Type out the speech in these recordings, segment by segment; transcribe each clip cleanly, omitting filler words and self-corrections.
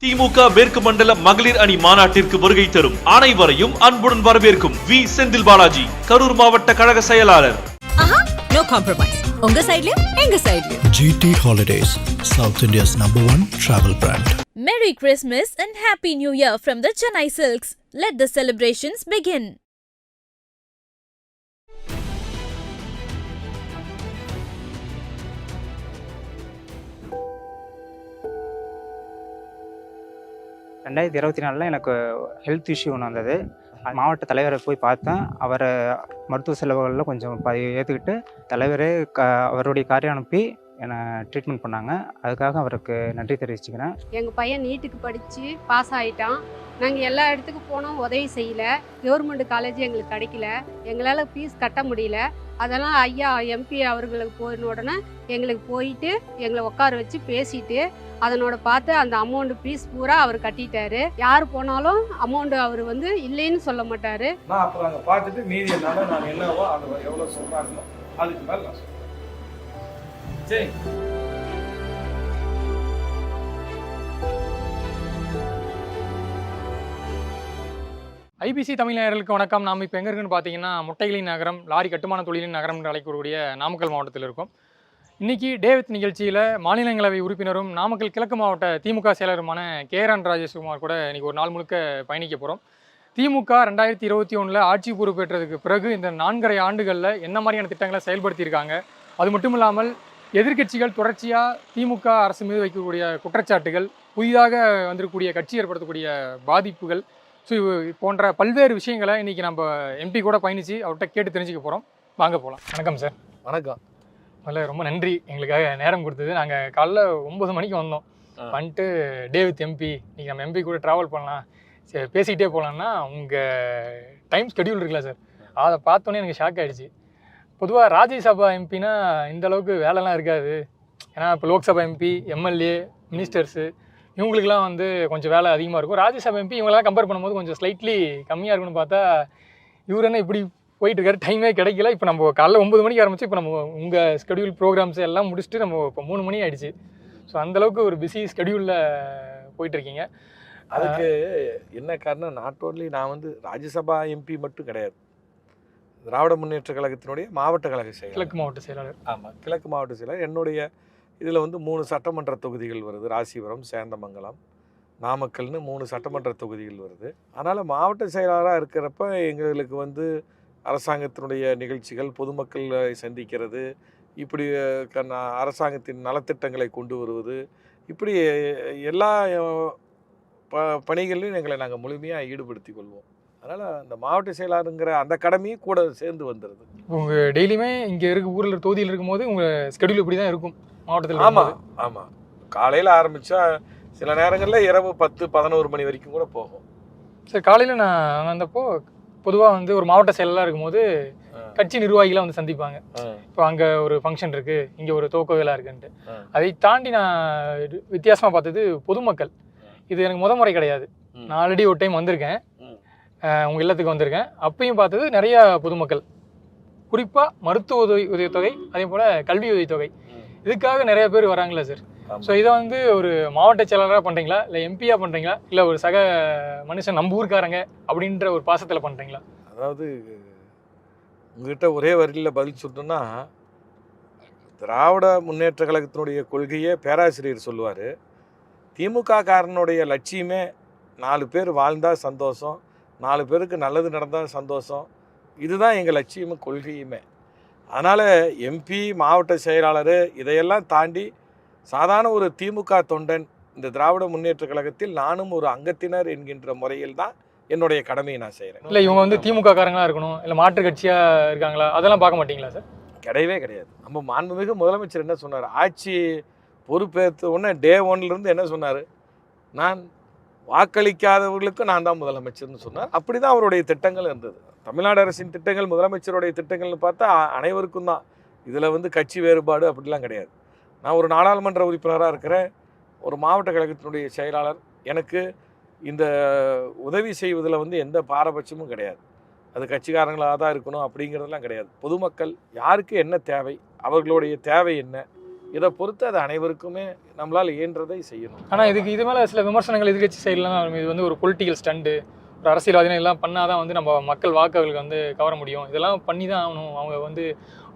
திமுக மேற்கு மண்டல மகளிர் அணி மாநாட்டிற்கு வருகை தரும் அனைவரையும் அன்புடன் வரவேற்கும் வி செந்தில் பாலாஜி, கரூர் மாவட்ட கழக செயலாளர். No compromise. உங்க சைடுலயும் எங்க சைடுலயும். GT Holidays, South India's #1 travel brand. Merry Christmas and Happy New Year from the Chennai Silks. Let the celebrations begin. ரெண்டாயிரத்தி 24 எனக்கு ஹெல்த் இஷ்யூ ஒன்று வந்தது. மாவட்ட தலைவரை போய் பார்த்தேன். அவரை மருத்துவ செலவுகளில் கொஞ்சம் ஏற்றுக்கிட்டு தலைவரே அவருடைய காரியம் அனுப்பி என்னை ட்ரீட்மெண்ட் பண்ணாங்க. அதுக்காக அவருக்கு நன்றி தெரிவிச்சுக்கிறேன். எங்கள் பையன் நீட்டுக்கு படித்து பாஸ் ஆகிட்டான். நாங்கள் எல்லா இடத்துக்கும் போனோம், உதவி செய்யலை. கவர்மெண்ட் காலேஜ் எங்களுக்கு கிடைக்கல, எங்களால் ஃபீஸ் கட்ட முடியல. அதெல்லாம் ஐயா எம்பி அவர்களுக்கு போன உடனே எங்களுக்கு போயிட்டு எங்களை உட்கார வச்சு பேசிட்டு அதனோட பார்த்து அந்த அமௌண்ட் ஃபீஸ் பூரா அவர் கட்டிட்டாரு. யார் போனாலும் அமௌண்ட் அவர் இல்லைன்னு சொல்ல மாட்டார். நான் அப்புறம் அங்கே பார்த்துட்டு மீதி என்னால் நான் என்னவோ அது எவ்வளோ சொல்கிறாங்களோ அதுக்கு மேலே நான் சொல்கிறேன். சரி, ஐபிசி தமிழ் நேயர்களுக்கு வணக்கம். நாம் இப்போ எங்கே இருக்குன்னு பார்த்தீங்கன்னா முட்டைகளின் நகரம், லாரி கட்டுமான தொழிலின் நகரம் என்று அழைக்கக்கூடிய நாமக்கல் மாவட்டத்தில் இருக்கும். இன்றைக்கி டேவித் நிகழ்ச்சியில் மாநிலங்களவை உறுப்பினரும் நாமக்கல் கிழக்கு மாவட்ட திமுக செயலருமான கேஆர் ராஜேஷ்குமார் கூட இன்றைக்கி ஒரு நாள் முழுக்க பயணிக்க போகிறோம். திமுக 2021 ஆட்சி பொறுப்பேற்றதுக்கு பிறகு இந்த 4.5 ஆண்டுகளில் என்ன மாதிரியான திட்டங்களை செயல்படுத்தியிருக்காங்க, அது மட்டும் இல்லாமல் எதிர்க்கட்சிகள் தொடர்ச்சியாக திமுக அரசு மீது வைக்கக்கூடிய குற்றச்சாட்டுகள், புதிதாக வந்திருக்கக்கூடிய கட்சி ஏற்படுத்தக்கூடிய பாதிப்புகள், ஸோ போன்ற பல்வேறு விஷயங்களை இன்றைக்கி நம்ம எம்பி கூட பயணித்து அவர்கிட்ட கேட்டு தெரிஞ்சுக்க போகிறோம். வாங்க போகலாம். வணக்கம் சார். வணக்கம். முதல்ல ரொம்ப நன்றி எங்களுக்காக நேரம் கொடுத்தது. நாங்கள் காலைல 9 மணிக்கு வந்தோம். வந்துட்டு டேவித் எம்பி இன்றைக்கி நம்ம எம்பி கூட ட்ராவல் பண்ணலாம், சரி பேசிக்கிட்டே போகலான்னா உங்கள் டைம் ஸ்கெடியூல் இருக்குல்ல சார், அதை பார்த்தோன்னே எனக்கு ஷாக் ஆகிடுச்சு. பொதுவாக ராஜ்யசபா எம்பினா இந்த அளவுக்கு வேலைலாம் இருக்காது. ஏன்னா இப்போ லோக்சபா எம்பி, எம்எல்ஏ, மினிஸ்டர்ஸு இவங்களுக்குலாம் கொஞ்சம் வேலை அதிகமாக இருக்கும். ராஜ்யசபா எம்பி இவங்களாம் கம்பேர் பண்ணும்போது கொஞ்சம் ஸ்லைட்லி கம்மியாக இருக்குன்னு பார்த்தா இவர் என்ன இப்படி போயிட்டு இருக்காரு, டைமே கிடைக்கல. இப்போ நம்ம காலைல 9 மணிக்கு ஆரம்பிச்சு இப்போ நம்ம உங்கள் ஸ்கெடியூல் ப்ரோக்ராம்ஸ் எல்லாம் முடிச்சுட்டு நம்ம இப்போ 3 மணி ஆகிடுச்சு. ஸோ அந்தளவுக்கு ஒரு பிஸி ஸ்கெடியூலில் போயிட்டுருக்கீங்க. அதுக்கு என்ன காரணம், நாட் ஓன்லி நான் ராஜ்யசபா எம்பி மட்டும் கிடையாது, திராவிட முன்னேற்ற கழகத்தினுடைய மாவட்ட கழக செயலர், கிழக்கு மாவட்ட செயலாளர். ஆமாம், கிழக்கு மாவட்ட செயலர். என்னுடைய இதில் 3 சட்டமன்ற தொகுதிகள் வருது. ராசிபுரம், சேந்தமங்கலம், நாமக்கல்னு 3 சட்டமன்ற தொகுதிகள் வருது. அதனால் மாவட்ட செயலாளராக இருக்கிறப்ப எங்களுக்கு அரசாங்கத்தினுடைய நிகழ்ச்சிகள், பொதுமக்களை சந்திக்கிறது, இப்படி அரசாங்கத்தின் நலத்திட்டங்களை கொண்டு வருவது, இப்படி எல்லா பணிகளிலும் எங்களை நாங்கள் முழுமையாக ஈடுபடுத்தி கொள்வோம். அதனால் அந்த மாவட்ட செயலாளருங்கிற அந்த கடமையும் கூட சேர்ந்து வந்துடுது. உங்கள் டெய்லியுமே இங்கே ஊரில் தொகுதியில் இருக்கும்போது உங்கள் ஸ்கெடியூல் இப்படி தான் இருக்கும் மாவட்டத்தில்? ஆமாம் ஆமாம், காலையில் ஆரம்பித்தா சில நேரங்களில் இரவு 10-11 மணி வரைக்கும் கூட போகும். சரி, காலையில் நான் வந்தப்போ பொதுவாக ஒரு மாவட்ட செயலாளராக இருக்கும்போது கட்சி நிர்வாகிகளை சந்திப்பாங்க. இப்போ அங்கே ஒரு ஃபங்க்ஷன் இருக்குது, இங்கே ஒரு துவக்க விழா இருக்குன்ட்டு. அதை தாண்டி நான் வித்தியாசமாக பார்த்தது பொதுமக்கள். இது எனக்கு முறை கிடையாது. நான் ஆல்ரெடி ஒரு டைம் வந்திருக்கேன், உங்கள் இல்லத்துக்கு வந்திருக்கேன். அப்பயும் பார்த்தது நிறையா பொதுமக்கள், குறிப்பாக மருத்துவ உதவித்தொகை, அதே போல் கல்வி உதவித்தொகை, இதுக்காக நிறைய பேர் வராங்களா சார்? ஸோ இதை ஒரு மாவட்ட செயலாளராக பண்ணுறீங்களா, இல்லை எம்பியாக பண்ணுறீங்களா, இல்லை ஒரு சக மனுஷன் நம்ம ஊருக்காரங்க அப்படின்ற ஒரு பாசத்தில் பண்ணுறீங்களா? அதாவது உங்ககிட்ட ஒரே வரியில் பதில் சொல்லணும்னா, திராவிட முன்னேற்ற கழகத்தினுடைய கொள்கையே பேராசிரியர் சொல்லுவார், திமுக காரனுடைய லட்சியமே 4 பேர் வாழ்ந்தால் சந்தோஷம், 4 பேருக்கு நல்லது நடந்தால் சந்தோஷம், இதுதான் எங்கள் லட்சியமும் கொள்கையுமே. அதனால் எம்பி, மாவட்ட செயலாளர் இதையெல்லாம் தாண்டி சாதாரண ஒரு திமுக தொண்டன் இந்த திராவிட முன்னேற்ற கழகத்தில் நானும் ஒரு அங்கத்தினர் என்கின்ற முறையில் தான் என்னுடைய கடமையை நான் செய்கிறேன். இல்லை இவங்க திமுக காரங்களாக இருக்கணும், இல்லை மாற்று கட்சியாக இருக்காங்களா, அதெல்லாம் பார்க்க மாட்டீங்களா சார்? கிடையவே கிடையாது. நம்ம மாண்புமிகு முதலமைச்சர் என்ன சொன்னார், ஆட்சி பொறுப்பேற்ற உடனே டே 1லேருந்து என்ன சொன்னார், நான் வாக்களிக்காதவர்களுக்கு நான் தான் முதலமைச்சர்னு சொன்னார். அப்படி தான் அவருடைய திட்டங்கள் இருந்தது. தமிழ்நாடு அரசின் திட்டங்கள், முதலமைச்சருடைய திட்டங்கள்னு பார்த்தா அனைவருக்கும் தான். இதில் கட்சி வேறுபாடு அப்படிலாம் கிடையாது. நான் ஒரு நாடாளுமன்ற உறுப்பினராக இருக்கிறேன், ஒரு மாவட்ட கழகத்தினுடைய செயலாளர். எனக்கு இந்த உதவி செய்வதில் எந்த பாரபட்சமும் கிடையாது. அது கட்சிக்காரங்களாக தான் இருக்கணும் அப்படிங்கிறதெல்லாம் கிடையாது. பொதுமக்கள் யாருக்கு என்ன தேவை, அவர்களுடைய தேவை என்ன, இதை பொறுத்து அது அனைவருக்குமே நம்மளால் இயன்றதை செய்யணும். ஆனால் இது மேலே சில விமர்சனங்கள் எதிர்கட்சி சைட்லாம் இது வந்து ஒரு பொலிட்டிக்கல் ஸ்டண்டு, ஒரு அரசியல்வாதிகள் எல்லாம் பண்ணாதான் வந்து நம்ம மக்கள் வாக்குகளுக்கு வந்து கவர முடியும், இதெல்லாம் பண்ணி தான் ஆகணும், அவங்க வந்து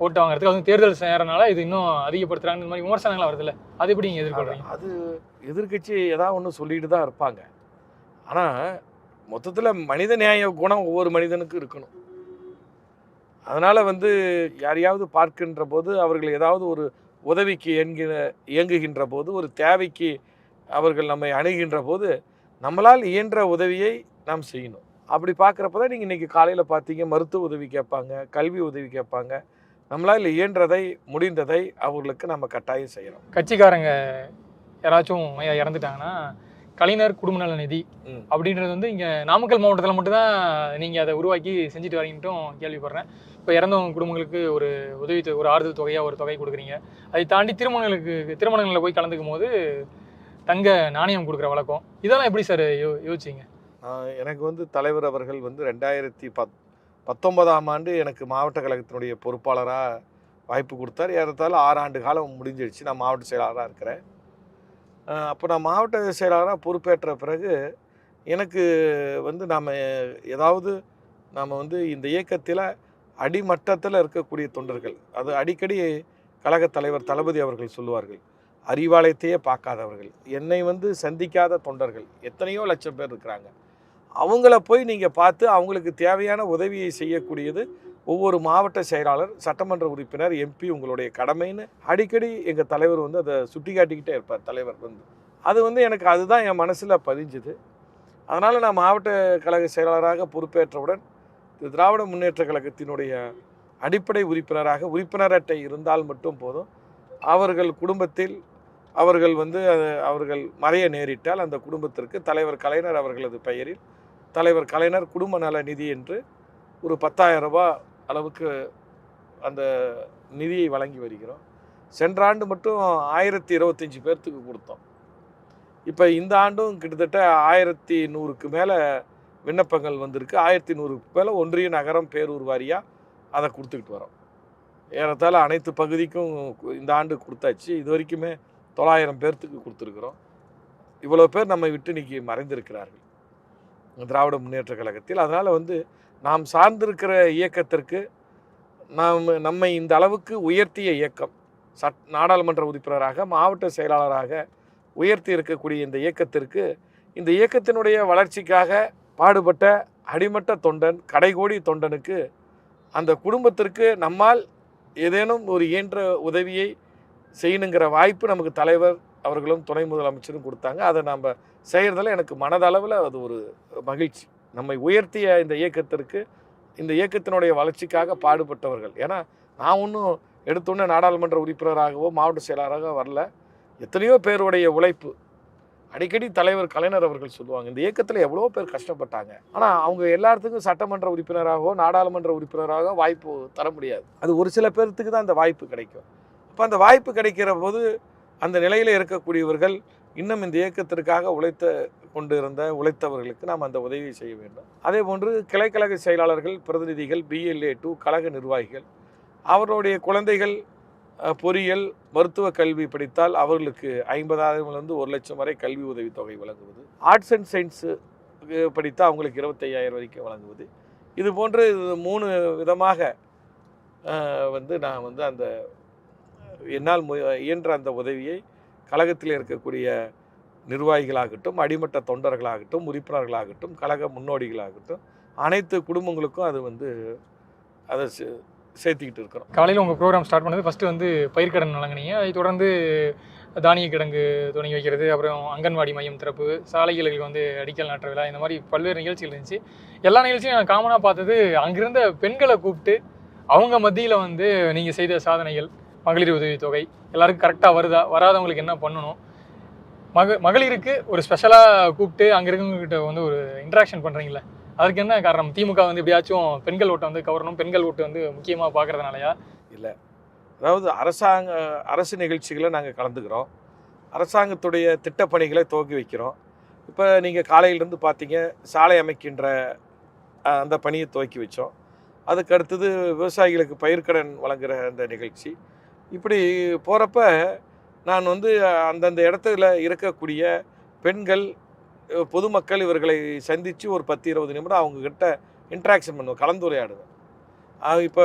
ஓட்டு வாங்குறதுக்கு வந்து தேர்தல் செய்யறதுனால இது இன்னும் அதிகப்படுத்துறாங்க, இந்த மாதிரி விமர்சனங்கள் வருதுல்ல, அது எப்படி நீங்கள் எதிர்கொள்றீங்க? அது எதிர்கட்சி ஏதாவது ஒன்று சொல்லிட்டு தான் இருப்பாங்க. ஆனால் மொத்தத்தில் மனித நியாய குணம் ஒவ்வொரு மனிதனுக்கும் இருக்கணும். அதனால் வந்து யாரையாவது பார்க்கின்ற போது அவர்கள் ஏதாவது ஒரு உதவிக்கு இயங்குகின்ற போது, ஒரு தேவைக்கு அவர்கள் நம்மை அணுகின்ற போது நம்மளால் இயன்ற உதவியை நாம் செய்யணும். அப்படி பார்க்குறப்ப தான் நீங்கள் இன்றைக்கி காலையில் பார்த்தீங்க, மருத்துவ உதவி கேட்பாங்க, கல்வி உதவி கேட்பாங்க. நம்மளால் இயன்றதை முடிந்ததை அவர்களுக்கு நம்ம கட்டாயம் செய்யணும். கட்சிக்காரங்க யாராச்சும் இறந்துட்டாங்கன்னா கலைஞர் குடும்ப நல நிதி அப்படின்றது வந்து இங்கே நாமக்கல் மாவட்டத்தில் மட்டும்தான் நீங்கள் அதை உருவாக்கி செஞ்சுட்டு வரீங்கன்ட்டும் கேள்விப்படுறேன். இப்போ இறந்தவங்க குடும்பங்களுக்கு ஒரு உதவி ஒரு ஆறுதல் தொகையாக ஒரு தொகை கொடுக்குறீங்க. அதை தாண்டி திருமணங்களில் போய் கலந்துக்கும் போது தங்க நாணயம் கொடுக்குற வழக்கம், இதெல்லாம் எப்படி சார் யோசிச்சிங்க? எனக்கு வந்து தலைவர் அவர்கள் வந்து 2019ஆம் ஆண்டு எனக்கு மாவட்ட கழகத்தினுடைய பொறுப்பாளராக வாய்ப்பு கொடுத்தார். ஏறத்தாழ 6 ஆண்டு காலம் முடிஞ்சிடுச்சு. நான் மாவட்ட செயலாளராக இருக்கிறேன். அப்போ நான் மாவட்ட செயலாளராக பொறுப்பேற்ற பிறகு எனக்கு வந்து நாம் வந்து இந்த இயக்கத்தில் அடிமட்டத்தில் இருக்கக்கூடிய தொண்டர்கள், அது அடிக்கடி கழகத் தலைவர் தளபதி அவர்கள் சொல்லுவார்கள், அறிவாலயத்தையே பார்க்காதவர்கள், என்னை வந்து சந்திக்காத தொண்டர்கள் எத்தனையோ லட்சம் பேர் இருக்கிறாங்க. அவங்கள போய் நீங்கள் பார்த்து அவங்களுக்கு தேவையான உதவியை செய்யக்கூடியது ஒவ்வொரு மாவட்ட செயலாளர், சட்டமன்ற உறுப்பினர், எம்பி உங்களுடைய கடமைன்னு அடிக்கடி எங்கள் தலைவர் வந்து அதை சுட்டி காட்டிக்கிட்டே இருப்பார். தலைவர் வந்து அது வந்து எனக்கு அதுதான் என் மனசில் பதிஞ்சுது. அதனால் நான் மாவட்ட கழக செயலாளராக பொறுப்பேற்றவுடன் திராவிட முன்னேற்ற கழகத்தினுடைய அடிப்படை உறுப்பினர் அட்டை இருந்தால் மட்டும் போதும். அவர்கள் குடும்பத்தில் அவர்கள் மறைய நேரிட்டால் அந்த குடும்பத்திற்கு தலைவர் கலைஞர் அவர்களது பெயரில் தலைவர் கலைஞர் குடும்ப நல நிதி என்று ஒரு 10,000 ரூபாய் அளவுக்கு அந்த நிதியை வழங்கி வருகிறோம். சென்ற ஆண்டு மட்டும் 1025 பேர்த்துக்கு கொடுத்தோம். இப்போ இந்த ஆண்டும் கிட்டத்தட்ட 1100க்கு மேலே விண்ணப்பங்கள் வந்திருக்கு. 1100க்கு மேலே ஒன்றிய நகரம் பேரூர் வாரியாக அதை கொடுத்துக்கிட்டு வரோம். ஏறத்தாழ அனைத்து பகுதிக்கும் இந்த ஆண்டு கொடுத்தாச்சு. இது வரைக்குமே 900 பேர்த்துக்கு கொடுத்துருக்குறோம். இவ்வளோ பேர் நம்மை விட்டு இன்றைக்கி மறைந்திருக்கிறார்கள் திராவிட முன்னேற்ற கழகத்தில். அதனால் வந்து நாம் சார்ந்திருக்கிற இயக்கத்திற்கு நம்மை இந்த அளவுக்கு உயர்த்திய இயக்கம், நாடாளுமன்ற உறுப்பினராக மாவட்ட செயலாளராக உயர்த்தி இருக்கக்கூடிய இந்த இயக்கத்திற்கு, இந்த இயக்கத்தினுடைய வளர்ச்சிக்காக பாடுபட்ட அடிமட்ட தொண்டன், கடைகோடி தொண்டனுக்கு, அந்த குடும்பத்திற்கு நம்மால் ஏதேனும் ஒரு இயன்ற உதவியை செய்யணுங்கிற வாய்ப்பு நமக்கு தலைவர் அவர்களும் துணை முதலமைச்சரும் கொடுத்தாங்க. அதை நம்ம செய்கிறதில் எனக்கு மனதளவில் அது ஒரு மகிழ்ச்சி. நம்மை உயர்த்திய இந்த இயக்கத்திற்கு, இந்த இயக்கத்தினுடைய வளர்ச்சிக்காக பாடுபட்டவர்கள். ஏன்னா நான் ஒன்றும் எடுத்தோன்னே நாடாளுமன்ற உறுப்பினராகவோ மாவட்ட செயலாளராக வரல. எத்தனையோ பேருடைய உழைப்பு. அடிக்கடி தலைவர் கலைஞர் அவர்கள் சொல்லுவாங்க, இந்த இயக்கத்தில் எவ்வளோ பேர் கஷ்டப்பட்டாங்க, ஆனால் அவங்க எல்லாத்துக்கும் சட்டமன்ற உறுப்பினராகவோ நாடாளுமன்ற உறுப்பினராக வாய்ப்பு தர முடியாது. அது ஒரு சில பேர்த்துக்கு தான் அந்த வாய்ப்பு கிடைக்கும். அப்போ அந்த வாய்ப்பு கிடைக்கிற போது அந்த நிலையில் இருக்கக்கூடியவர்கள் இன்னும் இந்த இயக்கத்திற்காக உழைத்தவர்களுக்கு நாம் அந்த உதவியை செய்ய வேண்டும். அதே போன்று கிளைக்கழக செயலாளர்கள், பிரதிநிதிகள், BLA 2 கழக நிர்வாகிகள், அவர்களுடைய குழந்தைகள் பொறியியல் மருத்துவ கல்வி படித்தால் அவர்களுக்கு 50,000 1 லட்சம் வரை கல்வி உதவி தொகை வழங்குவது. ஆர்ட்ஸ் அண்ட் சயின்ஸு படித்தால் அவங்களுக்கு 25,000 வரைக்கும் வழங்குவது. இது போன்று 3 விதமாக நான் அந்த என்னால் இயன்ற அந்த உதவியை கழகத்தில் இருக்கக்கூடிய நிர்வாகிகளாகட்டும், அடிமட்ட தொண்டர்களாகட்டும், உறுப்பினர்களாகட்டும், கழக முன்னோடிகளாகட்டும், அனைத்து குடும்பங்களுக்கும் அதை சேர்த்துக்கிட்டு இருக்கிறோம். காலையில் உங்கள் ப்ரோக்ராம் ஸ்டார்ட் பண்ணது ஃபஸ்ட்டு பயிர்க்கடன் வழங்கினீங்க. அதை தொடர்ந்து தானிய கிடங்கு துணி வைக்கிறது, அப்புறம் அங்கன்வாடி மையம் திறப்பு, சாலைகளுக்கு அடிக்கல் நாட்டுற விழா, இந்த மாதிரி பல்வேறு நிகழ்ச்சிகள் இருந்துச்சு. எல்லா நிகழ்ச்சியும் நான் காமனாக பார்த்தது அங்கிருந்த பெண்களை கூப்பிட்டு அவங்க மத்தியில் நீங்கள் செய்த சாதனைகள், மகளிர் உதவித்தொகை எல்லாருக்கும் கரெக்டாக வருதா, வராதவங்களுக்கு என்ன பண்ணணும், மகளிருக்கு ஒரு ஸ்பெஷலாக கூப்பிட்டு அங்கே இருக்கவங்ககிட்ட ஒரு இன்ட்ராக்ஷன் பண்ணுறீங்களே, அதற்கு என்ன காரணம்? திமுக எப்படியாச்சும் பெண்கள் ஓட்டை கவரணும், பெண்கள் ஓட்டு முக்கியமாக பார்க்குறதுனாலயா? இல்லை, அதாவது அரசு நிகழ்ச்சிகளை நாங்கள் கலந்துக்கிறோம். அரசாங்கத்துடைய திட்டப்பணிகளை துவக்கி வைக்கிறோம். இப்போ நீங்கள் காலையிலேருந்து பார்த்தீங்க, சாலை அமைக்கின்ற அந்த பணியை துவக்கி வச்சோம். அதுக்கு அடுத்தது விவசாயிகளுக்கு பயிர்க்கடன் வழங்குகிற அந்த நிகழ்ச்சி. இப்படி போகிறப்ப நான் வந்து அந்தந்த இடத்துல இருக்கக்கூடிய பெண்கள், பொதுமக்கள் இவர்களை சந்தித்து ஒரு 10-20 நிமிடம் அவங்கக்கிட்ட இன்ட்ராக்ஷன் பண்ணுவேன், கலந்துரையாடுவேன். இப்போ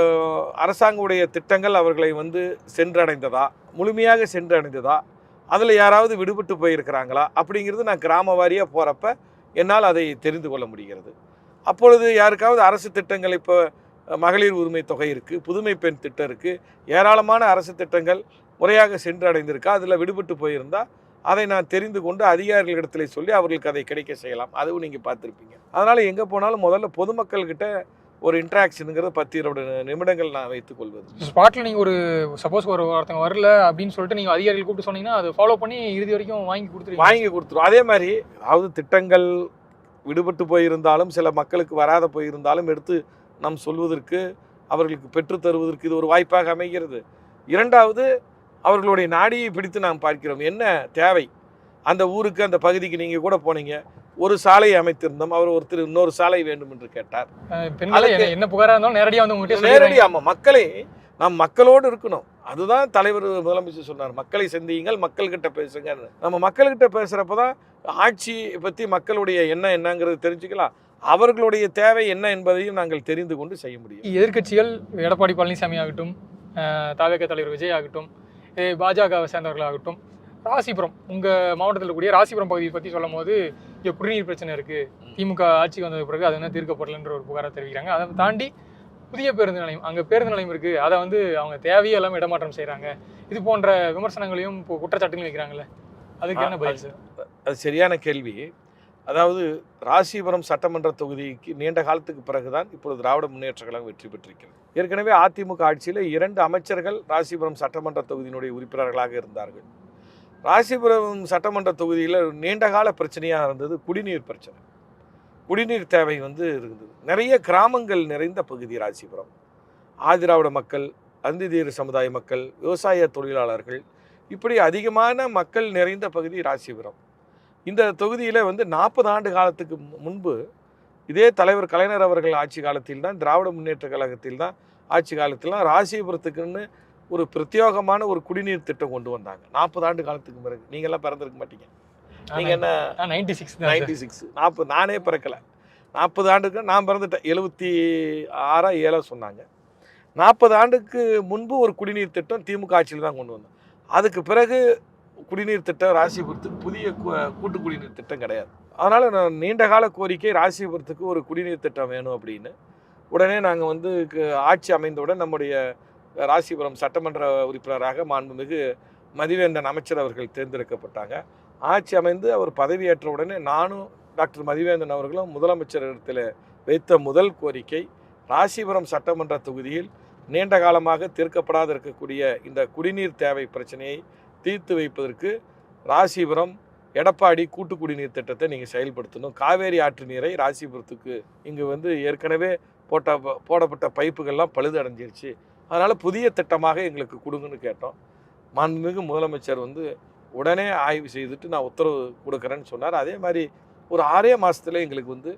அரசாங்கவுடைய திட்டங்கள் அவர்களை வந்து சென்றடைந்ததா, முழுமையாக சென்றடைந்ததா, அதில் யாராவது விடுபட்டு போயிருக்கிறாங்களா அப்படிங்கிறது நான் கிராம வாரியாக போகிறப்ப என்னால் அதை தெரிந்து கொள்ள முடிகிறது. அப்பொழுது யாருக்காவது அரசு திட்டங்கள், இப்போ மகளிர் உரிமை தொகை இருக்குது, புதுமை பெண் திட்டம் இருக்குது, ஏராளமான அரசு திட்டங்கள் முறையாக சென்று அடைந்திருக்கா, அதில் விடுபட்டு போயிருந்தால் அதை நான் தெரிந்து கொண்டு அதிகாரிகளிடத்தில் சொல்லி அவர்களுக்கு அதை கிடைக்க செய்யலாம். அதுவும் நீங்கள் பார்த்துருப்பீங்க. அதனால் எங்கே போனாலும் முதல்ல பொதுமக்கள்கிட்ட ஒரு இன்ட்ராக்ஷனுங்கிறது 10-20 நிமிடங்கள் நான் வைத்துக் கொள்வது. ஸ்பாட்டில் நீங்கள் ஒரு சப்போஸ் ஒருத்தங்க வரல அப்படின்னு சொல்லிட்டு நீங்கள் அதிகாரிகள் கூப்பிட்டு சொன்னீங்கன்னா அதை ஃபாலோ பண்ணி இறுதி வரைக்கும் வாங்கி கொடுத்துருவோம். அதே மாதிரி அதாவது திட்டங்கள் விடுபட்டு போயிருந்தாலும் சில மக்களுக்கு வராத போயிருந்தாலும் எடுத்து நாம் சொல்வதற்கு, அவர்களுக்கு பெற்று தருவதற்கு இது ஒரு வாய்ப்பாக அமைகிறது. இரண்டாவது, அவர்களுடைய நாடியை பிடித்து நாம் பார்க்கிறோம், என்ன தேவை அந்த ஊருக்கு, அந்த பகுதிக்கு. நீங்கள் கூட போனீங்க, ஒரு சாலை அமைத்திருந்தோம், ஒருத்தர் இன்னொரு சாலை வேண்டும் என்று கேட்டார். என்ன புகாராக இருந்தாலும் நேரடியாக வந்து நேரடியாக ஆமாம், நாம் மக்களோடு இருக்கணும். அதுதான் தலைவர் முதலமைச்சர் சொன்னார், மக்களை சந்தியுங்கள், மக்கள்கிட்ட பேசுங்க. நம்ம மக்கள்கிட்ட பேசுகிறப்ப தான் ஆட்சி பற்றி மக்களுடைய என்னங்கிறது தெரிஞ்சுக்கலாம், அவர்களுடைய தேவை என்ன என்பதையும் நாங்கள் தெரிந்து கொண்டு செய்ய முடியும். எதிர்க்கட்சிகள் எடப்பாடி பழனிசாமி ஆகட்டும், தவிக தலைவர் விஜய் ஆகட்டும், பாஜகவை சேர்ந்தவர்களாகட்டும், ராசிபுரம், உங்கள் மாவட்டத்தில் இருக்கக்கூடிய ராசிபுரம் பகுதியை பற்றி சொல்லும் போது இங்கே குடிநீர் பிரச்சனை இருக்குது, திமுக ஆட்சிக்கு வந்த பிறகு அது என்ன தீர்க்கப்படலைன்ற ஒரு புகாரை தெரிவிக்கிறாங்க. அதை தாண்டி புதிய பேருந்து நிலையம், அங்கே பேருந்து நிலையம் இருக்குது, அதை வந்து அவங்க தேவையே எல்லாமே இடமாற்றம் செய்கிறாங்க, இது போன்ற விமர்சனங்களையும் இப்போ குற்றச்சாட்டுகளையும் வைக்கிறாங்களே, அதுக்கு என்ன பதில் சார்? அது சரியான கேள்வி. அதாவது ராசிபுரம் சட்டமன்ற தொகுதிக்கு நீண்ட காலத்துக்கு பிறகுதான் இப்பொழுது திராவிட முன்னேற்ற கழகம் வெற்றி பெற்றிருக்கிறது. ஏற்கனவே அதிமுக ஆட்சியில் 2 அமைச்சர்கள் ராசிபுரம் சட்டமன்ற தொகுதியினுடைய உறுப்பினர்களாக இருந்தார்கள். ராசிபுரம் சட்டமன்ற தொகுதியில் நீண்டகால பிரச்சனையாக இருந்தது குடிநீர் பிரச்சனை. குடிநீர் தேவை வந்து இருந்தது. நிறைய கிராமங்கள் நிறைந்த பகுதி ராசிபுரம். ஆதிராவிட மக்கள், அந்திதீர சமுதாய மக்கள், விவசாய தொழிலாளர்கள், இப்படி அதிகமான மக்கள் நிறைந்த பகுதி ராசிபுரம். இந்த தொகுதியில் வந்து 40 ஆண்டு காலத்துக்கு முன்பு இதே தலைவர் கலைஞர் அவர்கள் ஆட்சி காலத்தில் தான், திராவிட முன்னேற்ற கழகத்தில் தான் ஆட்சி காலத்தில் தான் ராசிபுரத்துக்குன்னு ஒரு பிரத்யேகமான ஒரு குடிநீர் திட்டம் கொண்டு வந்தாங்க. 40 ஆண்டு காலத்துக்கு பிறகு. நீங்கள்லாம் பிறந்திருக்க மாட்டீங்க. நீங்கள் என்ன 96 நானே பிறக்கலை. 40 ஆண்டுக்கு நான் பிறந்துட்டேன். 76-7 சொன்னாங்க. 40 ஆண்டுக்கு முன்பு ஒரு குடிநீர் திட்டம் திமுக ஆட்சியில் தான் கொண்டு வந்தோம். அதுக்கு பிறகு குடிநீர் திட்டம் ராசிபுரத்துக்கு புதிய கூட்டு குடிநீர் திட்டம் கிடையாது. அதனால் நான் நீண்டகால கோரிக்கை ராசிபுரத்துக்கு ஒரு குடிநீர் திட்டம் வேணும் அப்படின்னு. உடனே நாங்கள் வந்து ஆட்சி அமைந்தவுடன் நம்முடைய ராசிபுரம் சட்டமன்ற உறுப்பினராக மாண்புமிகு மதிவேந்தன் அமைச்சர் அவர்கள் தேர்ந்தெடுக்கப்பட்டாங்க. ஆட்சி அமைந்து அவர் பதவியேற்ற உடனே நானும் டாக்டர் மதிவேந்தன் அவர்களும் முதலமைச்சரிடத்தில் வைத்த முதல் கோரிக்கை, ராசிபுரம் சட்டமன்ற தொகுதியில் நீண்ட காலமாக தீர்க்கப்படாது இருக்கக்கூடிய இந்த குடிநீர் தேவை பிரச்சனையை தீர்த்து வைப்பதற்கு ராசிபுரம் எடப்பாடி கூட்டு குடிநீர் திட்டத்தை நீங்கள் செயல்படுத்தணும். காவேரி ஆற்று நீரை ராசிபுரத்துக்கு இங்கே வந்து ஏற்கனவே போடப்பட்ட பைப்புகள்லாம் பழுது அடைஞ்சிருச்சு, அதனால் புதிய திட்டமாக எங்களுக்கு கொடுங்கன்னு கேட்டோம். மாண்புமிகு முதலமைச்சர் வந்து உடனே ஆய்வு செய்துட்டு நான் உத்தரவு கொடுக்குறேன்னு சொன்னார். அதே மாதிரி ஒரு 6 மாதத்துல எங்களுக்கு வந்து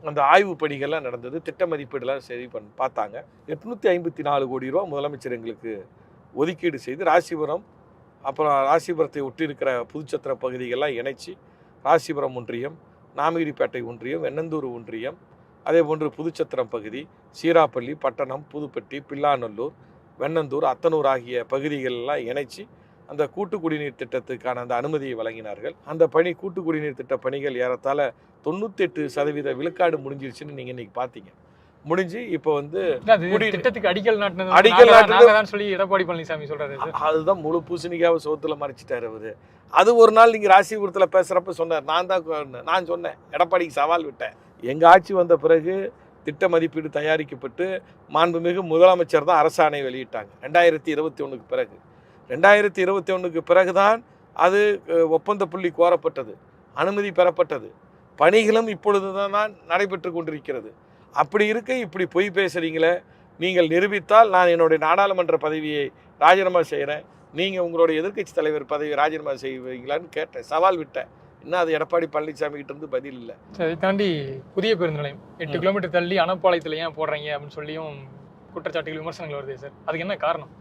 அந்த ஆய்வு பணிகள்லாம் நடந்தது. திட்ட மதிப்பீடுலாம் சரி பார்த்தாங்க. 854 கோடி ரூபா முதலமைச்சர் எங்களுக்கு ஒதுக்கீடு செய்து ராசிபுரம், அப்புறம் ராசிபுரத்தை ஒட்டி இருக்கிற புதுச்சத்திர பகுதிகள்லாம் இணைச்சி ராசிபுரம் ஒன்றியம், நாமகிரிப்பேட்டை ஒன்றியம், வெண்ணந்தூர் ஒன்றியம், அதே போன்று புதுச்சத்திரம் பகுதி, சீராப்பள்ளி, பட்டணம், புதுப்பட்டி, பில்லாநல்லூர், வெண்ணந்தூர், அத்தனூர் ஆகிய பகுதிகளெல்லாம் இணைச்சி அந்த கூட்டு குடிநீர் திட்டத்துக்கான அந்த அனுமதியை வழங்கினார்கள். அந்த பணி, கூட்டு குடிநீர் திட்ட பணிகள் ஏறத்தாழ 98% விழுக்காடு முடிஞ்சிருச்சுன்னு நீங்கள் இன்றைக்கி பார்த்தீங்க. முடிஞ்சு இப்போ வந்து திட்டத்துக்கு அடிக்கல் நாட்டினது சொல்லி எடப்பாடி பழனிசாமி சொல்றாரு. அதுதான் முழு பூசணிக்காவை சோத்துல மறைச்சிட்டாரு அவரு. அது ஒரு நாள் நீங்கள் ராசிபுரத்தில் பேசுகிறப்ப சொன்னார். நான் சொன்னேன், எடப்பாடிக்கு சவால் விட்டேன். எங்கள் ஆட்சி வந்த பிறகு திட்ட மதிப்பீடு தயாரிக்கப்பட்டு மாண்புமிகு முதலமைச்சர் தான் அரசாணை வெளியிட்டாங்க 2021க்கு பிறகு. 2021க்கு பிறகுதான் அது ஒப்பந்த புள்ளி கோரப்பட்டது, அனுமதி பெறப்பட்டது. பணிகளும் இப்பொழுது தான் நடைபெற்று கொண்டிருக்கிறது. அப்படி இருக்க இப்படி பொய் பேசுகிறீங்களே, நீங்கள் நிரூபித்தால் நான் என்னுடைய நாடாளுமன்ற பதவியை ராஜினாமா செய்கிறேன், நீங்கள் உங்களுடைய எதிர்க்கட்சி தலைவர் பதவியை ராஜினாமா செய்வீங்களான்னு கேட்டேன், சவால் விட்டேன். இன்னும் அது எடப்பாடி பழனிசாமி கிட்ட இருந்து பதில் இல்லை. அதை தாண்டி புதிய பேருந்து நிலையம் 8 கிலோமீட்டர் தள்ளி அனப்பாளையத்தில் ஏன் போடுறீங்க அப்படின்னு சொல்லியும் குற்றச்சாட்டுகள், விமர்சனங்கள் வருது சார். அதுக்கு என்ன காரணம்?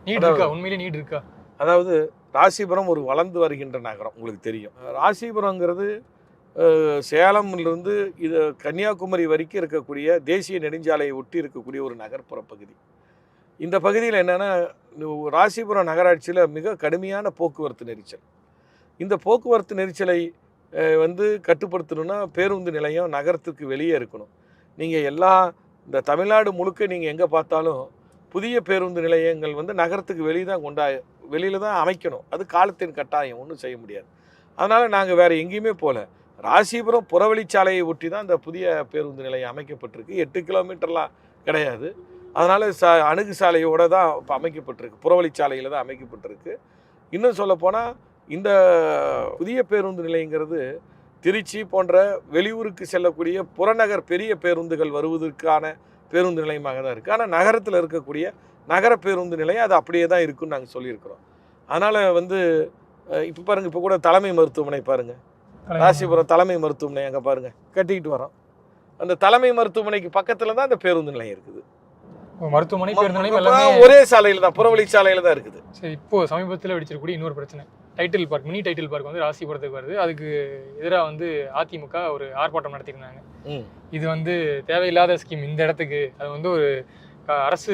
நீட் இருக்கா? உண்மையிலே நீட் இருக்கா? அதாவது ராசிபுரம் ஒரு வளர்ந்து வருகின்ற நகரம், உங்களுக்கு தெரியும். ராசிபுரங்கிறது சேலம்லேருந்து இது கன்னியாகுமரி வரைக்கும் இருக்கக்கூடிய தேசிய நெடுஞ்சாலையை ஒட்டி இருக்கக்கூடிய ஒரு நகர்ப்புற பகுதி. இந்த பகுதியில் என்னென்னா, ராசிபுரம் நகராட்சியில் மிக கடுமையான போக்குவரத்து நெரிசல். இந்த போக்குவரத்து நெரிசலை வந்து கட்டுப்படுத்தணும்னா பேருந்து நிலையம் நகரத்துக்கு வெளியே இருக்கணும். நீங்கள் இந்த தமிழ்நாடு முழுக்க நீங்கள் எங்கே பார்த்தாலும் புதிய பேருந்து நிலையங்கள் வந்து நகரத்துக்கு வெளியில் தான் அமைக்கணும். அது காலத்தின் கட்டாயம், ஒன்றும் செய்ய முடியாது. அதனால் நாங்கள் வேறு எங்கேயுமே போகல. ராசிபுரம் புறவழிச்சாலையை ஒட்டி தான் இந்த புதிய பேருந்து நிலையம் அமைக்கப்பட்டிருக்கு. 8 கிலோமீட்டர்லாம் கிடையாது. அதனால் அணுகு சாலையோடு தான் இப்போ அமைக்கப்பட்டிருக்கு, புறவழிச்சாலையில் தான் அமைக்கப்பட்டிருக்கு. இன்னும் சொல்லப்போனால் இந்த புதிய பேருந்து நிலையங்கிறது திருச்சி போன்ற வெளியூருக்கு செல்லக்கூடிய புறநகர் பெரிய பேருந்துகள் வருவதற்கான பேருந்து நிலையமாக தான் இருக்குது. ஆனால் நகரத்தில் இருக்கக்கூடிய நகர பேருந்து நிலையம் அது அப்படியே தான் இருக்குன்னு நாங்கள் சொல்லியிருக்கிறோம். அதனால் வந்து இப்போ பாருங்கள், இப்போ கூட தலைமை மருத்துவமனை பாருங்கள், ராசிபுரம் தலைமை மருத்துவமனை அங்கே பாருங்கள் கட்டிக்கிட்டு வரோம். அந்த தலைமை மருத்துவமனைக்கு பக்கத்தில் தான் அந்த பேருந்து நிலையம் இருக்குது. மருத்துவமனை பேருந்து நிலையம் எல்லாமே ஒரே சாலையில் தான், புறவழி சாலையில் தான் இருக்குது. சரி, இப்போ சமீபத்தில் வெடிச்சிருக்கக்கூடிய இன்னொரு பிரச்சனை, title park, mini title park வந்து ராசிபுரத்துக்கு வருது. அதுக்கு எதிராக வந்து அதிமுக ஒரு ஆர்ப்பாட்டம் நடத்திருந்தாங்க. இது வந்து தேவையில்லாத ஸ்கீம் இந்த இடத்துக்கு. அது வந்து ஒரு அரசு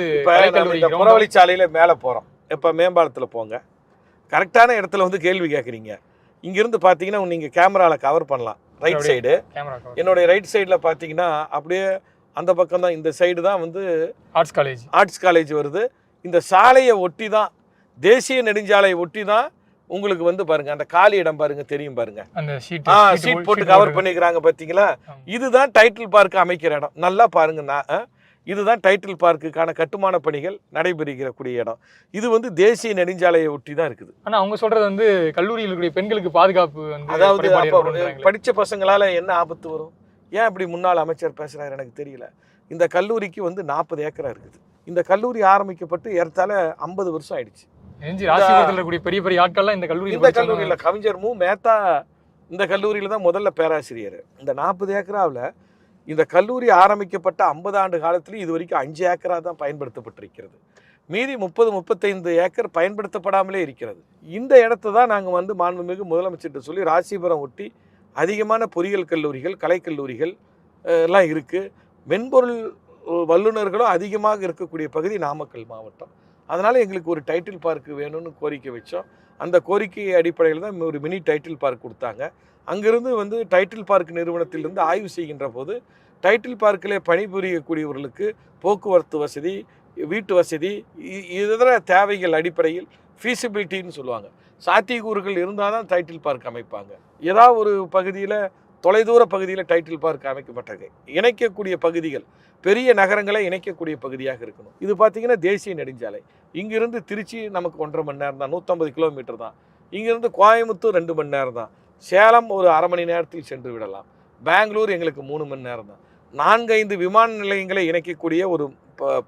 புறவழிச்சாலையில மேலே போகிறோம், இப்போ மேம்பாலத்தில் போங்க, கரெக்டான இடத்துல வந்து கேள்வி கேட்குறீங்க. இங்கிருந்து பார்த்தீங்கன்னா நீங்கள் கேமராவில் கவர் பண்ணலாம். ரைட் சைடு, என்னுடைய ரைட் சைடில் பார்த்தீங்கன்னா அப்படியே அந்த பக்கம் தான், இந்த சைடு தான் வந்து ஆர்ட்ஸ் காலேஜ் வருது. இந்த சாலையை ஒட்டி தான், தேசிய நெடுஞ்சாலையை ஒட்டி தான் உங்களுக்கு வந்து பாருங்க, அந்த காலி இடம் பாருங்க, தெரியும் பாருங்க, அந்த சீட் போட்டு கவர் பண்ணிக்கிறாங்க பார்த்தீங்களா. இதுதான் டைட்டில் பார்க் அமைக்கிற இடம். நல்லா பாருங்க, இதுதான் டைட்டில் பார்க்குக்கான கட்டுமான பணிகள் நடைபெறுகிறக்கூடிய இடம். இது வந்து தேசிய நெடுஞ்சாலையை ஒட்டி தான் இருக்குது. ஆனால் அவங்க சொல்றது வந்து கல்லூரியில் இருக்கக்கூடிய பெண்களுக்கு பாதுகாப்பு வந்து, அதாவது படித்த பசங்களால என்ன ஆபத்து வரும்? ஏன் இப்படி முன்னாள் அமைச்சர் பேசுறாரு எனக்கு தெரியல. இந்த கல்லூரிக்கு வந்து 40 ஏக்கரா இருக்குது. இந்த கல்லூரி ஆரம்பிக்கப்பட்டு ஏறத்தாழ 50 வருஷம் ஆயிடுச்சு. பெரிய பெரிய ஆட்கள்லாம் இந்த கல்லூரியில் கவிஞர் மு மேத்தா இந்த கல்லூரியில் தான் முதல்ல பேராசிரியர். இந்த 40 ஏக்கராவில் இந்த கல்லூரி ஆரம்பிக்கப்பட்ட 50 ஆண்டு காலத்திலேயும் இது வரைக்கும் 5 ஏக்கரா தான் பயன்படுத்தப்பட்டிருக்கிறது. மீதி 30-35 ஏக்கர் பயன்படுத்தப்படாமலே இருக்கிறது. இந்த இடத்த தான் நாங்கள் வந்து மாண்புமிகு முதலமைச்சர்கிட்ட சொல்லி ராசிபுரம் ஒட்டி அதிகமான பொறியியல் கல்லூரிகள், கலைக்கல்லூரிகள் எல்லாம் இருக்குது. மென்பொருள் வல்லுநர்களும் அதிகமாக இருக்கக்கூடிய பகுதி நாமக்கல் மாவட்டம். அதனால் எங்களுக்கு ஒரு டைட்டில் பார்க் வேணும்னு கோரிக்கை வச்சோம். அந்த கோரிக்கை அடிப்படையில் தான் ஒரு மினி டைட்டில் பார்க் கொடுத்தாங்க. அங்கிருந்து வந்து டைட்டில் பார்க் நிறுவனத்திலிருந்து ஆய்வு செய்கின்ற போது டைட்டில் பார்க்கிலே பணிபுரியக்கூடியவர்களுக்கு போக்குவரத்து வசதி, வீட்டு வசதி, இதர தேவைகள் அடிப்படையில் ஃபீஸிபிலிட்டின்னு சொல்லுவாங்க, சாத்தியக்கூறுகள் இருந்தால் தான் டைட்டில் பார்க் அமைப்பாங்க. ஏதாவது ஒரு பகுதியில், தொலைதூர பகுதியில் டைட்டில் பார்க் அமைக்கப்பட்டது இணைக்கக்கூடிய பகுதிகள், பெரிய நகரங்களை இணைக்கக்கூடிய பகுதியாக இருக்கணும். இது பார்த்திங்கன்னா தேசிய நெடுஞ்சாலை. இங்கிருந்து திருச்சி நமக்கு 1.5 மணி நேரம் தான், 150 கிலோமீட்டர் தான். இங்கிருந்து கோயம்புத்தூர் 2 மணி நேரம் தான். சேலம் ஒரு அரை மணி நேரத்தில் சென்று விடலாம். பெங்களூர் எங்களுக்கு 3 மணி நேரம் தான். 4-5 விமான நிலையங்களை இணைக்கக்கூடிய ஒரு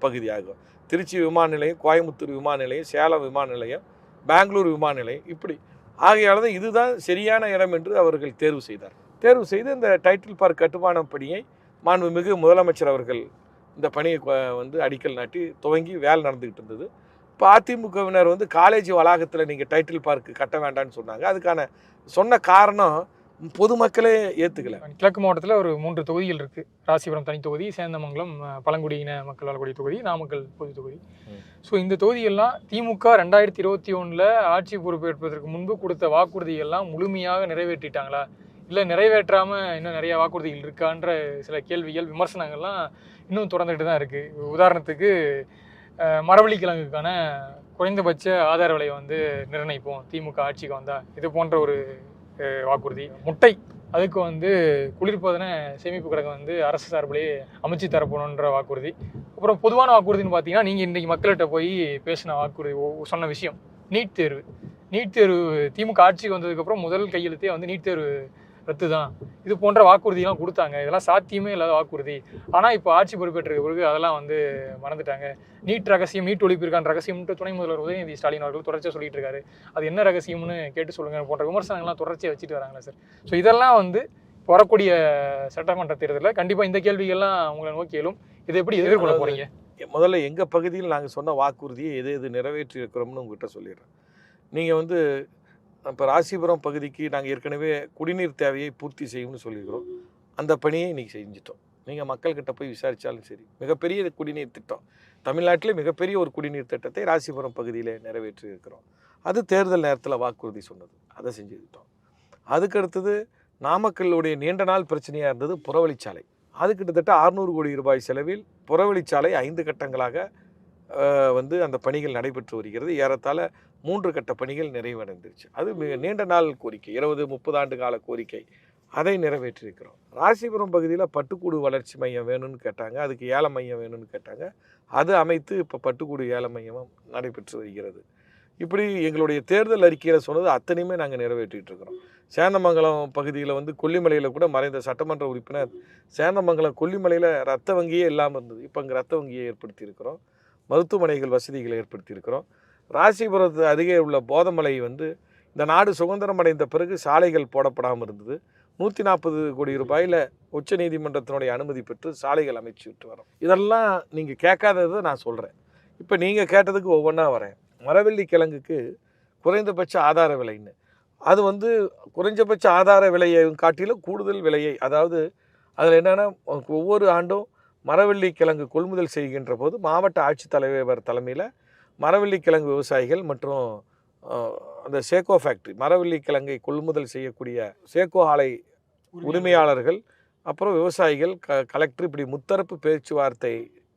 பகுதியாகும். திருச்சி விமான நிலையம், கோயம்புத்தூர் விமான நிலையம், சேலம் விமான நிலையம், பெங்களூர் விமான நிலையம், இப்படி ஆகையால் தான் இதுதான் சரியான இடம் என்று அவர்கள் தேர்வு செய்து இந்த டைட்டில் பார்க் கட்டுமான பணியை மாண்புமிகு முதலமைச்சர் அவர்கள் இந்த பணியை வந்து அடிக்கல் நாட்டி துவங்கி வேலை நடந்துக்கிட்டு இருந்தது. இப்போ அதிமுகவினர் வந்து காலேஜ் வளாகத்தில் நீங்கள் டைட்டில் பார்க் கட்ட வேண்டாம்னு சொன்னாங்க. அதுக்கான சொன்ன காரணம் பொதுமக்களே ஏற்றுக்கல. கிழக்கு மாவட்டத்தில் ஒரு 3 தொகுதிகள் இருக்குது. ராசிபுரம் தனி தொகுதி, சேந்தமங்கலம் பழங்குடியின மக்கள் வாழக்கூடிய தொகுதி, நாமக்கல் பொது தொகுதி. ஸோ இந்த தொகுதியெல்லாம் திமுக 2021 ஆட்சி பொறுப்பேற்பதற்கு முன்பு கொடுத்த வாக்குறுதிகள்லாம் முழுமையாக நிறைவேற்றிட்டாங்களா, இல்லை நிறைவேற்றாமல் இன்னும் நிறைய வாக்குறுதிகள் இருக்கான்ற சில கேள்விகள், விமர்சனங்கள்லாம் இன்னும் தொடர்ந்துகிட்டு தான் இருக்குது. உதாரணத்துக்கு மரவள்ளி கிழங்குக்கான குறைந்தபட்ச ஆதார விலையை வந்து நிர்ணயிப்போம் திமுக ஆட்சிக்கு வந்தால், இது போன்ற ஒரு வாக்குறுதி. முட்டை, அதுக்கு வந்து குளிர்பதன சேமிப்பு கிடங்கு வந்து அரசு சார்பிலேயே அமைச்சு தரப்போணுன்ற வாக்குறுதி. அப்புறம் பொதுவான வாக்குறுதின்னு பார்த்தீங்கன்னா, நீங்கள் இன்றைக்கி மக்கள்கிட்ட போய் பேசின வாக்குறுதி சொன்ன விஷயம் நீட் தேர்வு. நீட் தேர்வு திமுக ஆட்சிக்கு வந்ததுக்கப்புறம் முதல் கையெழுத்தே வந்து நீட் தேர்வு ரத்து தான். இது போன்ற வாக்குறுதியெல்லாம் கொடுத்தாங்க. இதெல்லாம் சாத்தியமே இல்லாத வாக்குறுதி. ஆனால் இப்போ ஆட்சி பொறுப்பேற்ற பிறகு அதெல்லாம் வந்து மறந்துட்டாங்க. நீட் ரகசியம், நீட் ஒழிப்பிற்கான ரகசியம்ட்டு துணை முதல்வர் உதயநிதி ஸ்டாலின் அவர்கள் தொடர்ச்சியாக சொல்லிட்டு இருக்காரு. அது என்ன ரகசியம்னு கேட்டு சொல்லுங்க போன்ற விமர்சனங்கள்லாம் தொடர்ச்சியாக வச்சுட்டு வராங்களா சார்? ஸோ இதெல்லாம் வந்து வரக்கூடிய சட்டமன்ற தேர்தலில் கண்டிப்பாக இந்த கேள்விகள்லாம் உங்களை நோக்கி எழும். இதை எப்படி எதிர்கொள்ள போறீங்க? முதல்ல எங்கள் பகுதியில் நாங்கள் சொன்ன வாக்குறுதியை எது நிறைவேற்றி இருக்கிறோம்னு உங்ககிட்ட சொல்லிடுறேன். நீங்கள் வந்து இப்போ ராசிபுரம் பகுதிக்கு நாங்கள் ஏற்கனவே குடிநீர் தேவையை பூர்த்தி செய்யும்னு சொல்லியிருக்கிறோம். அந்த பணியை இன்றைக்கி செஞ்சிட்டோம். நீங்கள் மக்கள்கிட்ட போய் விசாரித்தாலும் சரி, மிகப்பெரிய குடிநீர் திட்டம், தமிழ்நாட்டிலே மிகப்பெரிய ஒரு குடிநீர் திட்டத்தை ராசிபுரம் பகுதியில் நிறைவேற்றி இருக்கிறோம். அது தேர்தல் நேரத்தில் வாக்குறுதி சொன்னது, அதை செஞ்சுக்கிட்டோம். அதுக்கு அடுத்தது நாமக்கல்லுடைய நீண்ட நாள் பிரச்சனையாக இருந்தது புறவழிச்சாலை. அது கிட்டத்தட்ட 600 கோடி ரூபாய் செலவில் புறவழிச்சாலை 5 கட்டங்களாக வந்து அந்த பணிகள் நடைபெற்று வருகிறது. ஏறத்தாழ 3 கட்ட பணிகள் நிறைவடைந்துருச்சு. அது மிக நீண்ட நாள் கோரிக்கை, 20-30 ஆண்டு கால கோரிக்கை, அதை நிறைவேற்றியிருக்கிறோம். ராசிபுரம் பகுதியில் பட்டுக்கூடு வளர்ச்சி மையம் வேணும்னு கேட்டாங்க, அதுக்கு ஏல மையம் வேணும்னு கேட்டாங்க. அது அமைத்து இப்போ பட்டுக்கூடு ஏல மையமும் நடைபெற்று வருகிறது. இப்படி எங்களுடைய தேர்தல் அறிக்கையில் சொன்னது அத்தனையுமே நாங்கள் நிறைவேற்றிட்டு இருக்கிறோம். சேந்தமங்கலம் பகுதியில் வந்து கொல்லிமலையில் கூட மறைந்த சட்டமன்ற உறுப்பினர் சேந்தமங்கலம் கொல்லிமலையில் ரத்த வங்கியே இல்லாமல் இருந்தது. இப்போ அங்கே ரத்த வங்கியை ஏற்படுத்தியிருக்கிறோம். மருத்துவமனைகள் வசதிகளை ஏற்படுத்தியிருக்கிறோம். ராசிபுரத்து அருகே உள்ள போதமலை வந்து இந்த நாடு சுதந்திரம் அடைந்த பிறகு சாலைகள் போடப்படாமல் இருந்தது. 140 கோடி ரூபாயில் உச்ச நீதிமன்றத்தினுடைய அனுமதி பெற்று சாலைகள் அமைச்சு விட்டு வரோம். இதெல்லாம் நீங்கள் கேட்காததை நான் சொல்கிறேன். இப்போ நீங்கள் கேட்டதுக்கு ஒவ்வொன்றா வரேன். மரவள்ளி கிழங்குக்கு குறைந்தபட்ச ஆதார விலைன்னு, அது வந்து குறைஞ்சபட்ச ஆதார விலையை காட்டிலும் கூடுதல் விலையை, அதாவது அதில் என்னென்னா ஒவ்வொரு ஆண்டும் மரவள்ளி கிழங்கு கொள்முதல் செய்கின்ற போது மாவட்ட ஆட்சித்தலைவர் தலைமையில் மரவள்ளி கிழங்கு விவசாயிகள் மற்றும் அந்த சேக்கோ ஃபேக்ட்ரி, மரவள்ளி கிழங்கை கொள்முதல் செய்யக்கூடிய சேக்கோ ஆலை உரிமையாளர்கள், அப்புறம் விவசாயிகள், கலெக்டர், இப்படி முத்தரப்பு பேச்சுவார்த்தை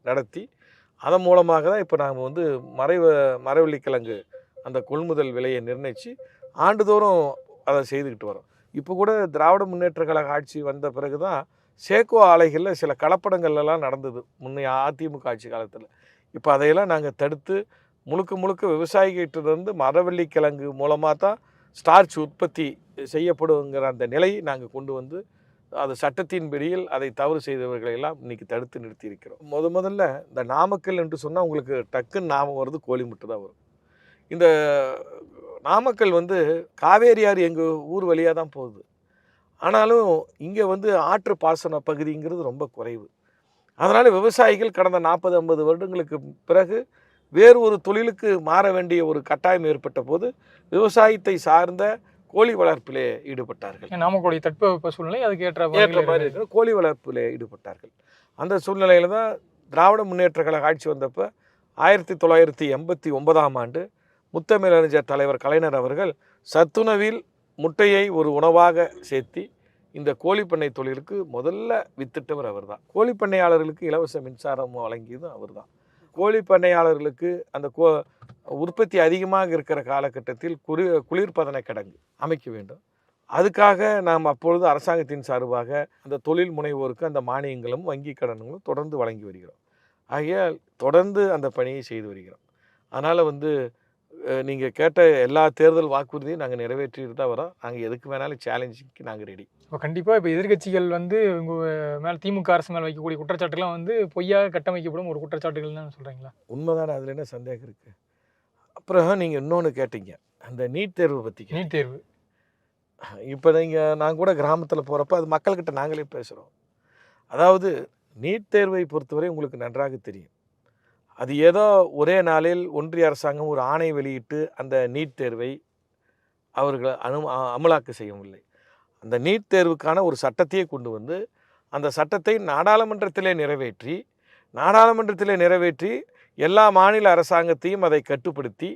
நடத்தி அதன் மூலமாக தான் இப்போ நாம் வந்து மரவள்ளி கிழங்கு அந்த கொள்முதல் விலையை நிர்ணயித்து ஆண்டுதோறும் அதை செய்துக்கிட்டு வரோம். இப்போ கூட திராவிட முன்னேற்ற கழக ஆட்சி வந்த பிறகு தான் சேக்கோ ஆலைகளில் சில கலப்படங்கள்லாம் நடந்தது முன்னைய அதிமுக ஆட்சி காலத்தில். இப்போ அதையெல்லாம் நாங்கள் தடுத்து முழுக்க விவசாயிகிட்டிருந்து மரவள்ளி கிழங்கு மூலமாக தான் ஸ்டார்ச் உற்பத்தி செய்யப்படுங்கிற அந்த நிலையை நாங்கள் கொண்டு வந்து அது சட்டத்தின் பிடியில் அதை தவறு செய்தவர்களெல்லாம் இன்றைக்கி தடுத்து நிறுத்தியிருக்கிறோம். முதல்ல இந்த நாமக்கல் என்று சொன்னால் உங்களுக்கு டக்குன்னு ஞாபகம் வருது கோழிமுட்டு தான் வரும். இந்த நாமக்கல் வந்து காவேரி ஆறு எங்கள் ஊர் வழியாக தான் போகுது. ஆனாலும் இங்கே வந்து ஆற்று பாசன பகுதிங்கிறது ரொம்ப குறைவு. அதனால் விவசாயிகள் கடந்த 40-50 வருடங்களுக்கு பிறகு வேறு ஒரு தொழிலுக்கு மாற வேண்டிய ஒரு கட்டாயம் ஏற்பட்ட போது விவசாயத்தை சார்ந்த கோழி வளர்ப்பிலே ஈடுபட்டார்கள். நாமக்கோடி தட்பவெப்ப சூழ்நிலை அதுக்கு ஏற்ற மாதிரி இருக்கிற கோழி வளர்ப்பிலே ஈடுபட்டார்கள். அந்த சூழ்நிலையில் தான் திராவிட முன்னேற்ற கழக ஆட்சி வந்தப்போ 1989ஆம் ஆண்டு முத்தமிழறிஞர் தலைவர் கலைஞர் அவர்கள் சத்துணவில் முட்டையை ஒரு உணவாக சேர்த்தி இந்த கோழிப்பண்ணை தொழிலுக்கு முதல்ல வித்திட்டவர் அவர் தான். கோழிப்பண்ணையாளர்களுக்கு இலவச மின்சாரம் வழங்கியதும் அவர் தான். கோழிப்பண்ணையாளர்களுக்கு அந்த உற்பத்தி அதிகமாக இருக்கிற காலகட்டத்தில் குளிர்பதன கிடங்கு அமைக்க வேண்டும். அதுக்காக நாம் அப்பொழுது அரசாங்கத்தின் சார்பாக அந்த தொழில் முனைவோருக்கு அந்த மானியங்களும் வங்கி கடன்களும் தொடர்ந்து வழங்கி வருகிறோம். ஆகையால் தொடர்ந்து அந்த பணியை செய்து வருகிறோம். அதனால் வந்து நீங்கள் கேட்ட எல்லா தேர்தல் வாக்குறுதியும் நாங்கள் நிறைவேற்றிட்டு தான் வரோம். நாங்கள் எதுக்கு வேணாலும் சேலஞ்சுக்கு நாங்கள் ரெடி. இப்போ கண்டிப்பாக இப்போ எதிர்கட்சிகள் வந்து உங்கள் மேலே திமுக அரசு மேலே வைக்கக்கூடிய குற்றச்சாட்டுலாம் வந்து பொய்யாக கட்டமைக்கப்படும் ஒரு குற்றச்சாட்டுகள் தான் சொல்கிறீங்களா? உண்மைதானே, அதில் என்ன சந்தேகம் இருக்குது? அப்புறம் நீங்கள் இன்னொன்று கேட்டீங்க, அந்த நீட் தேர்வு பற்றி. நீட் தேர்வு இப்போ நான் கூட கிராமத்தில் போகிறப்ப அது மக்கள்கிட்ட நாங்களே பேசுகிறோம். அதாவது நீட் தேர்வை பொறுத்தவரை உங்களுக்கு நன்றாக தெரியும், அது ஏதோ ஒரே நாளில் ஒன்றிய அரசாங்கம் ஒரு ஆணை வெளியிட்டு அந்த நீட் தேர்வை அவர்கள் அமலாக்க செய்யவில்லை. அந்த நீட் தேர்வுக்கான ஒரு சட்டத்தையே கொண்டு வந்து அந்த சட்டத்தை நாடாளுமன்றத்திலே நிறைவேற்றி எல்லா மாநில அரசாங்கத்தையும் அதை கட்டுப்படுத்தி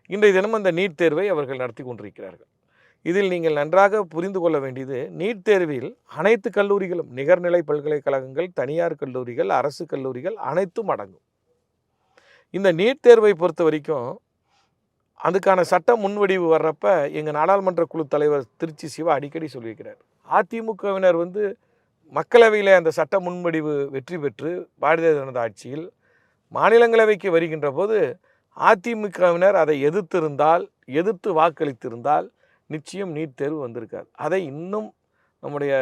இன்றைய தினம் அந்த நீட் தேர்வை அவர்கள் நடத்தி கொண்டிருக்கிறார்கள். இதில் நீங்கள் நன்றாக புரிந்து கொள்ள வேண்டியது, நீட் தேர்வில் அனைத்து கல்லூரிகளும், நிகர்நிலை பல்கலைக்கழகங்கள், தனியார் கல்லூரிகள், அரசு கல்லூரிகள் அனைத்தும் அடங்கும். இந்த நீட் தேர்வை பொறுத்த வரைக்கும் அதுக்கான சட்ட முன்வடிவு வர்றப்ப எங்கள் நாடாளுமன்ற குழு தலைவர் திருச்சி சிவா அடிக்கடி சொல்லியிருக்கிறார், அதிமுகவினர் வந்து மக்களவையில் அந்த சட்ட முன்வடிவு வெற்றி பெற்று பாரதிய ஜனதா ஆட்சியில் மாநிலங்களவைக்கு வருகின்ற போது அதிமுகவினர் அதை எதிர்த்து வாக்களித்திருந்தால் நிச்சயம் நீட் தேர்வு வந்திருக்காது. அதை இன்னும் நம்முடைய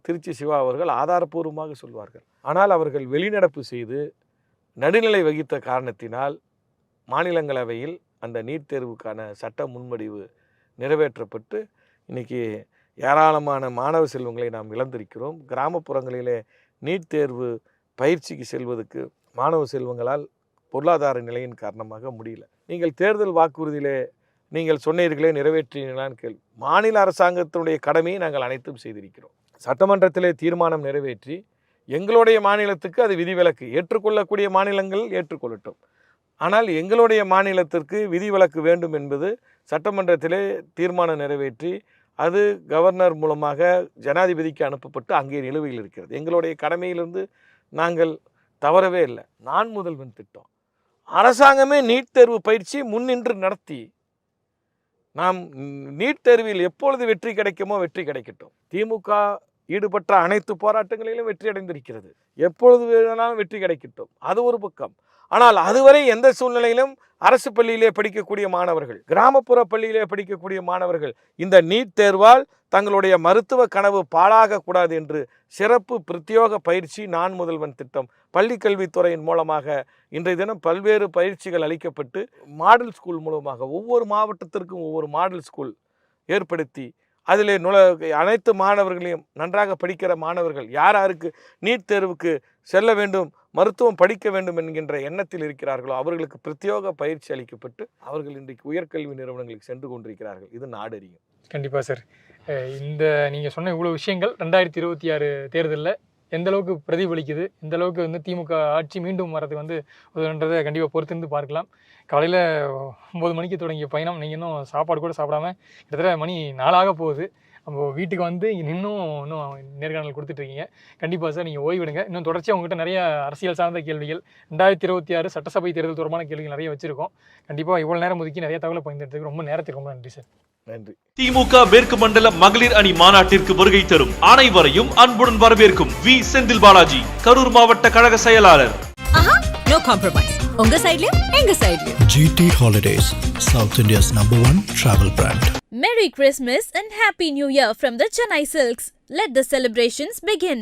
திருச்சி சிவா அவர்கள் ஆதாரப்பூர்வமாக சொல்வார்கள். ஆனால் அவர்கள் வெளிநடப்பு செய்து நடுநிலை வகித்த காரணத்தினால் மாநிலங்களவையில் அந்த நீட் தேர்வுக்கான சட்ட முன்வடிவு நிறைவேற்றப்பட்டு இன்றைக்கி ஏராளமான மாணவ செல்வங்களை நாம் இழந்திருக்கிறோம். கிராமப்புறங்களிலே நீட் தேர்வு பயிற்சிக்கு செல்வதற்கு மாணவ செல்வங்களால் பொருளாதார நிலையின் காரணமாக முடியல. நீங்கள் தேர்தல் வாக்குறுதியிலே நீங்கள் சொன்னீர்களே நிறைவேற்றினீங்களான்னு கேள்வி. மாநில அரசாங்கத்தினுடைய கடமையை நாங்கள் அனைத்தும் செய்திருக்கிறோம். சட்டமன்றத்திலே தீர்மானம் நிறைவேற்றி எங்களுடைய மாநிலத்துக்கு அது விதிவிலக்கு, ஏற்றுக்கொள்ளக்கூடிய மாநிலங்கள் ஏற்றுக்கொள்ளட்டும். ஆனால் எங்களுடைய மாநிலத்திற்கு விதிவிலக்கு வேண்டும் என்பது சட்டமன்றத்திலே தீர்மானம் நிறைவேற்றி அது கவர்னர் மூலமாக ஜனாதிபதிக்கு அனுப்பப்பட்டு அங்கே நிலுவையில் இருக்கிறது. எங்களுடைய கடமையிலிருந்து நாங்கள் தவறவே இல்லை. நான் முதல்வன் திட்டம் அரசாங்கமே நீட் தேர்வு பயிற்சி முன்னின்று நடத்தி நாம் நீட் தேர்வில் எப்பொழுது வெற்றி கிடைக்குமோ வெற்றி கிடைக்கட்டும். திமுக ஈடுபட்ட அனைத்து போராட்டங்களிலும் வெற்றி அடைந்திருக்கிறது. எப்பொழுது வேணாலும் வெற்றி கிடைக்கட்டும், அது ஒரு பக்கம். ஆனால் அதுவரை எந்த சூழ்நிலையிலும் அரசு பள்ளியிலே படிக்கக்கூடிய மாணவர்கள், கிராமப்புற பள்ளியிலே படிக்கக்கூடிய மாணவர்கள் இந்த நீட் தேர்வால் தங்களுடைய மருத்துவ கனவு பாழாகக்கூடாது என்று சிறப்பு பிரத்யோக பயிற்சி நான் முதல்வன் திட்டம் பள்ளிக்கல்வித்துறையின் மூலமாக இன்றைய தினம் பல்வேறு பயிற்சிகள் அளிக்கப்பட்டு மாடல் ஸ்கூல் மூலமாக ஒவ்வொரு மாவட்டத்திற்கும் ஒவ்வொரு மாடல் ஸ்கூல் ஏற்படுத்தி அதிலே அனைத்து மாணவர்களையும் நன்றாக படிக்கிற மாணவர்கள் யார் யாருக்கு நீட் தேர்வுக்கு செல்ல வேண்டும், மருத்துவம் படிக்க வேண்டும் என்கின்ற எண்ணத்தில் இருக்கிறார்களோ அவர்களுக்கு பிரத்யோக பயிற்சி அளிக்கப்பட்டு அவர்கள் இன்றைக்கு உயர்கல்வி நிறுவனங்களுக்கு சென்று கொண்டிருக்கிறார்கள். இது நாடறியும். கண்டிப்பாக சார். இந்த நீங்கள் சொன்ன இவ்வளோ விஷயங்கள் 2026 தேர்தலில் எந்த அளவுக்கு பிரதிபலிக்குது, எந்த அளவுக்கு வந்து திமுக ஆட்சி மீண்டும் வரதுக்கு உதவுன்றதை கண்டிப்பாக பொறுத்திருந்து பார்க்கலாம். காலையில் 9 மணிக்கு தொடங்கிய பயணம், நீங்கள் இன்னும் சாப்பாடு கூட சாப்பிடாம கிட்டத்தட்ட மணி 4 போகுது. நம்ம வீட்டுக்கு இன்னும் நேர்காணல் கொடுத்துட்ருக்கீங்க. கண்டிப்பாக சார் நீங்கள் ஓய்விடுங்க. இன்னும் தொடர்ச்சியாக உங்கள்கிட்ட நிறைய அரசியல் சார்ந்த கேள்விகள் 2026 சட்டசபை தேர்தல் தொடர்பான கேள்விகள் நிறைய வச்சுருக்கோம். கண்டிப்பாக இவ்வளோ நேரம் ஒதுக்கி நிறைய தகவலை பகிர்ந்ததுக்கு ரொம்ப நேரத்துக்கு ரொம்ப நன்றி சார். நன்றி. திமுக மேற்கு மண்டல மகளிர் அணி மாநாட்டிற்கு வருகை தரும் அனைவரையும் அன்புடன் வரவேற்கும் வி செந்தில் பாலாஜி, கரூர் மாவட்ட கழக செயலாளர். No compromise. உங்க சைடுலயும் எங்க சைடுலயும். GT Holidays, South India's #1 travel brand. Merry Christmas and Happy New Year from the Chennai Silks. Let the celebrations begin.